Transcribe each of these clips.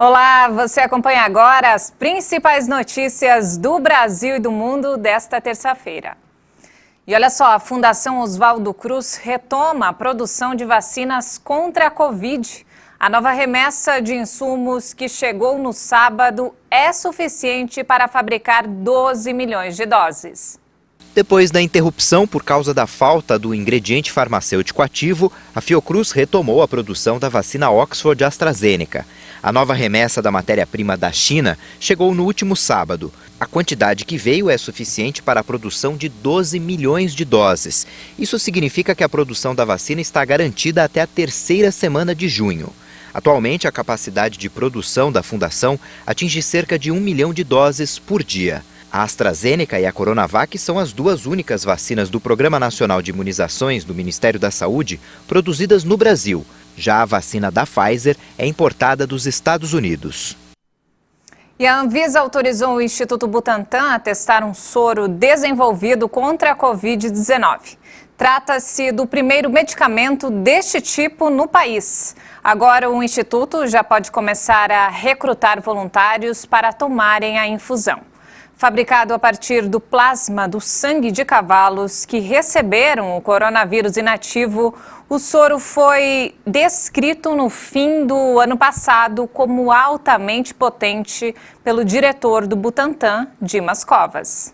Olá, você acompanha agora as principais notícias do Brasil e do mundo desta terça-feira. E olha só, a Fundação Oswaldo Cruz retoma a produção de vacinas contra a Covid. A nova remessa de insumos que chegou no sábado é suficiente para fabricar 12 milhões de doses. Depois da interrupção por causa da falta do ingrediente farmacêutico ativo, a Fiocruz retomou a produção da vacina Oxford AstraZeneca. A nova remessa da matéria-prima da China chegou no último sábado. A quantidade que veio é suficiente para a produção de 12 milhões de doses. Isso significa que a produção da vacina está garantida até a terceira semana de junho. Atualmente, a capacidade de produção da Fundação atinge cerca de 1 milhão de doses por dia. A AstraZeneca e a Coronavac são as duas únicas vacinas do Programa Nacional de Imunizações do Ministério da Saúde produzidas no Brasil. Já a vacina da Pfizer é importada dos Estados Unidos. E a Anvisa autorizou o Instituto Butantan a testar um soro desenvolvido contra a Covid-19. Trata-se do primeiro medicamento deste tipo no país. Agora, o Instituto já pode começar a recrutar voluntários para tomarem a infusão. Fabricado a partir do plasma do sangue de cavalos que receberam o coronavírus inativo, o soro foi descrito no fim do ano passado como altamente potente pelo diretor do Butantan, Dimas Covas.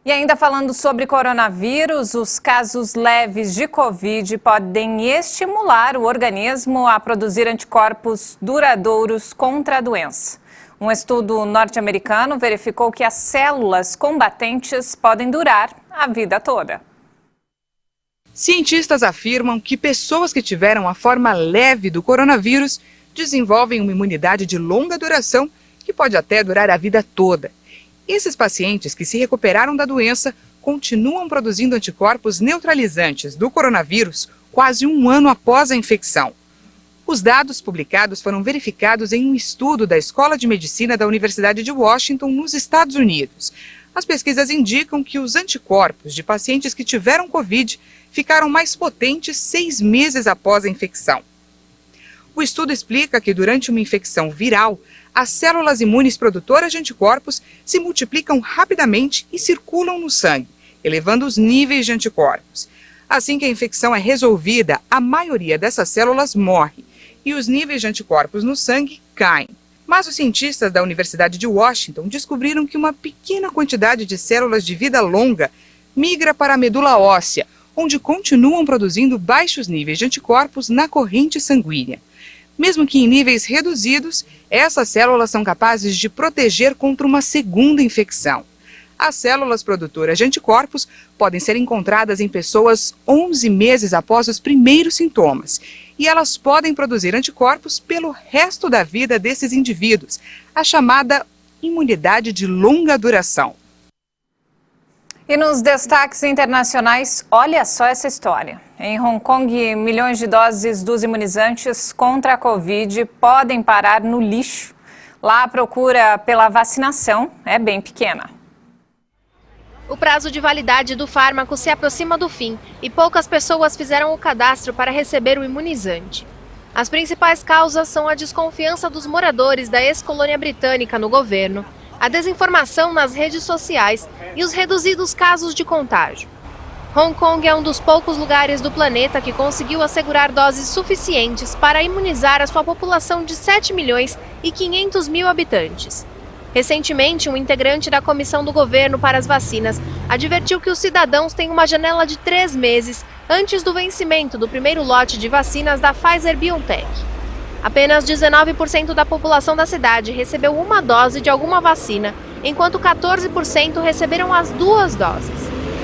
E ainda falando sobre coronavírus, os casos leves de Covid podem estimular o organismo a produzir anticorpos duradouros contra a doença. Um estudo norte-americano verificou que as células combatentes podem durar a vida toda. Cientistas afirmam que pessoas que tiveram a forma leve do coronavírus desenvolvem uma imunidade de longa duração que pode até durar a vida toda. Esses pacientes que se recuperaram da doença continuam produzindo anticorpos neutralizantes do coronavírus quase um ano após a infecção. Os dados publicados foram verificados em um estudo da Escola de Medicina da Universidade de Washington, nos Estados Unidos. As pesquisas indicam que os anticorpos de pacientes que tiveram Covid ficaram mais potentes 6 meses após a infecção. O estudo explica que durante uma infecção viral, as células imunes produtoras de anticorpos se multiplicam rapidamente e circulam no sangue, elevando os níveis de anticorpos. Assim que a infecção é resolvida, a maioria dessas células morre e os níveis de anticorpos no sangue caem. Mas os cientistas da Universidade de Washington descobriram que uma pequena quantidade de células de vida longa migra para a medula óssea, onde continuam produzindo baixos níveis de anticorpos na corrente sanguínea. Mesmo que em níveis reduzidos, essas células são capazes de proteger contra uma segunda infecção. As células produtoras de anticorpos podem ser encontradas em pessoas 11 meses após os primeiros sintomas. E elas podem produzir anticorpos pelo resto da vida desses indivíduos, a chamada imunidade de longa duração. E nos destaques internacionais, olha só essa história. Em Hong Kong, milhões de doses dos imunizantes contra a Covid podem parar no lixo. Lá a procura pela vacinação é bem pequena. O prazo de validade do fármaco se aproxima do fim e poucas pessoas fizeram o cadastro para receber o imunizante. As principais causas são a desconfiança dos moradores da ex-colônia britânica no governo, a desinformação nas redes sociais e os reduzidos casos de contágio. Hong Kong é um dos poucos lugares do planeta que conseguiu assegurar doses suficientes para imunizar a sua população de 7 milhões e 500 mil habitantes. Recentemente, um integrante da Comissão do Governo para as Vacinas advertiu que os cidadãos têm uma janela de 3 meses antes do vencimento do primeiro lote de vacinas da Pfizer-BioNTech. Apenas 19% da população da cidade recebeu uma dose de alguma vacina, enquanto 14% receberam as 2 doses.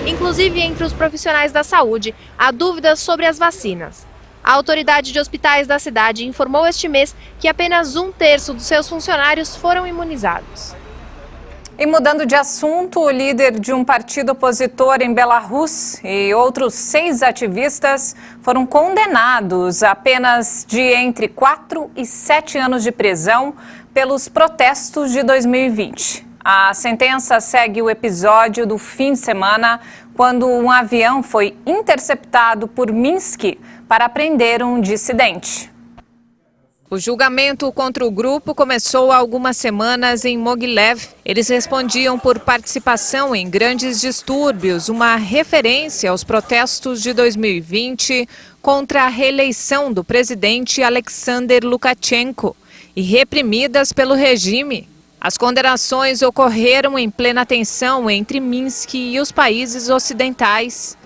Inclusive, entre os profissionais da saúde, há dúvidas sobre as vacinas. A autoridade de hospitais da cidade informou este mês que apenas 1/3 dos seus funcionários foram imunizados. E mudando de assunto, o líder de um partido opositor em Belarus e outros 6 ativistas foram condenados a penas de entre 4 e 7 anos de prisão pelos protestos de 2020. A sentença segue o episódio do fim de semana, quando um avião foi interceptado por Minsk para prender um dissidente. O julgamento contra o grupo começou há algumas semanas em Mogilev. Eles respondiam por participação em grandes distúrbios, uma referência aos protestos de 2020 contra a reeleição do presidente Alexander Lukashenko e reprimidas pelo regime. As condenações ocorreram em plena tensão entre Minsk e os países ocidentais.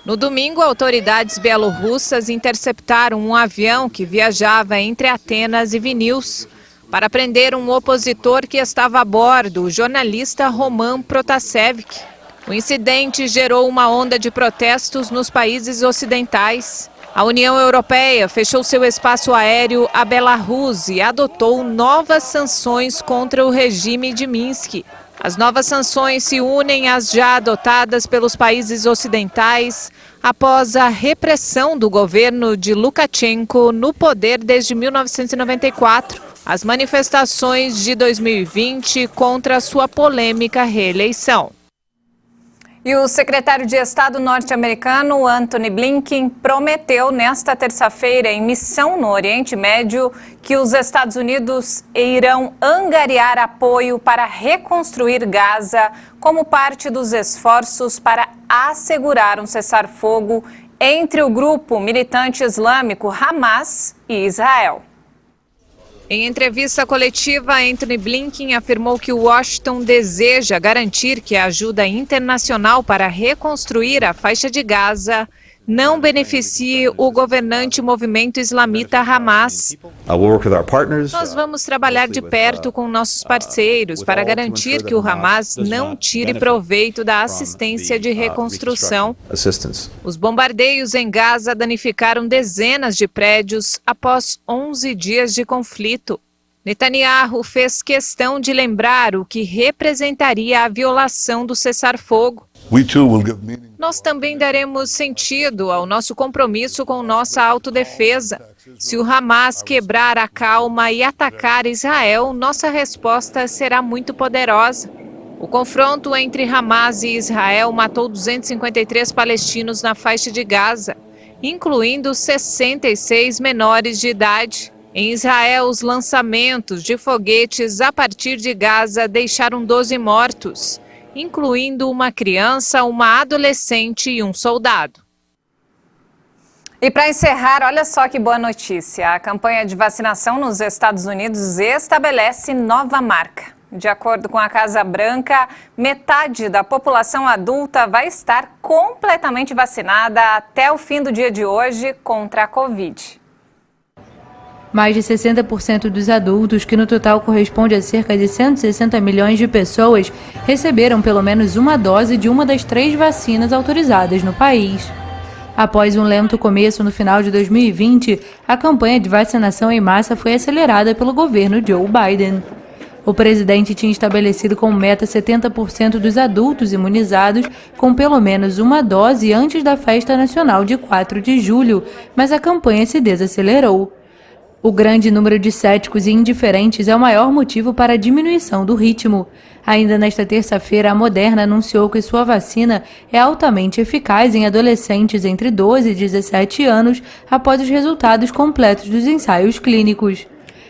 No domingo, autoridades bielorrussas interceptaram um avião que viajava entre Atenas e Vilnius para prender um opositor que estava a bordo, o jornalista Roman Protasevich. O incidente gerou uma onda de protestos nos países ocidentais. A União Europeia fechou seu espaço aéreo à Belarus e adotou novas sanções contra o regime de Minsk. As novas sanções se unem às já adotadas pelos países ocidentais após a repressão do governo de Lukashenko no poder desde 1994. As manifestações de 2020 contra sua polêmica reeleição. E o secretário de Estado norte-americano, Antony Blinken, prometeu nesta terça-feira, em missão no Oriente Médio, que os Estados Unidos irão angariar apoio para reconstruir Gaza como parte dos esforços para assegurar um cessar-fogo entre o grupo militante islâmico Hamas e Israel. Em entrevista coletiva, Antony Blinken afirmou que Washington deseja garantir que a ajuda internacional para reconstruir a faixa de Gaza não beneficie o governante movimento islamita Hamas. Nós vamos trabalhar de perto com nossos parceiros para garantir que o Hamas não tire proveito da assistência de reconstrução. Os bombardeios em Gaza danificaram dezenas de prédios após 11 dias de conflito. Netanyahu fez questão de lembrar o que representaria a violação do cessar-fogo. Nós também daremos sentido ao nosso compromisso com nossa autodefesa. Se o Hamas quebrar a calma e atacar Israel, nossa resposta será muito poderosa. O confronto entre Hamas e Israel matou 253 palestinos na faixa de Gaza, incluindo 66 menores de idade. Em Israel, os lançamentos de foguetes a partir de Gaza deixaram 12 mortos, incluindo uma criança, uma adolescente e um soldado. E para encerrar, olha só que boa notícia. A campanha de vacinação nos Estados Unidos estabelece nova marca. De acordo com a Casa Branca, metade da população adulta vai estar completamente vacinada até o fim do dia de hoje contra a Covid. Mais de 60% dos adultos, que no total corresponde a cerca de 160 milhões de pessoas, receberam pelo menos uma dose de uma das 3 vacinas autorizadas no país. Após um lento começo no final de 2020, a campanha de vacinação em massa foi acelerada pelo governo Joe Biden. O presidente tinha estabelecido como meta 70% dos adultos imunizados com pelo menos uma dose antes da festa nacional de 4 de julho, mas a campanha se desacelerou. O grande número de céticos e indiferentes é o maior motivo para a diminuição do ritmo. Ainda nesta terça-feira, a Moderna anunciou que sua vacina é altamente eficaz em adolescentes entre 12 e 17 anos após os resultados completos dos ensaios clínicos.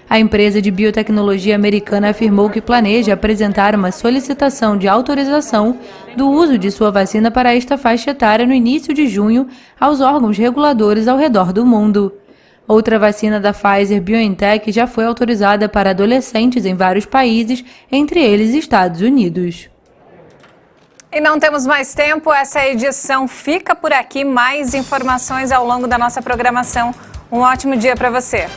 A empresa de biotecnologia americana afirmou que planeja apresentar uma solicitação de autorização do uso de sua vacina para esta faixa etária no início de junho aos órgãos reguladores ao redor do mundo. Outra vacina da Pfizer-BioNTech já foi autorizada para adolescentes em vários países, entre eles Estados Unidos. E não temos mais tempo, essa edição fica por aqui. Mais informações ao longo da nossa programação. Um ótimo dia para você.